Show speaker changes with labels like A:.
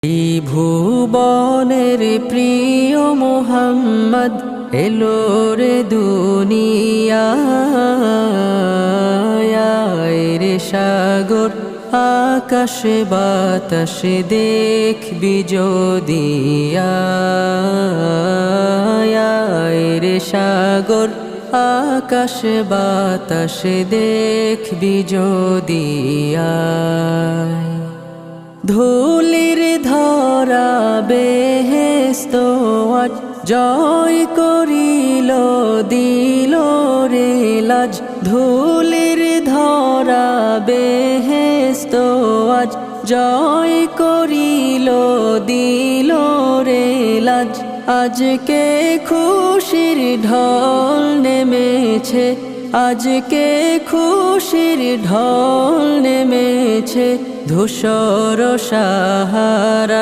A: এই ভুবনের প্রিয় মোহাম্মদ এলো রে দুনিয়ায় রে সাগর আকাশে বাতাসে দেখবি যদি রে সাগর আকাশে বাতাসে দেখবি যদি ধুলির ধরা বেহেস্ত আজ জয় করিল দিল রে লাজ ধুলির ধরা বেহেস্ত আজ জয় করিল দিল রে লাজ আজকে খুশির ঢল নেমেছে আজকে খুশির ঢল নেমেছে ধূসর সাহারা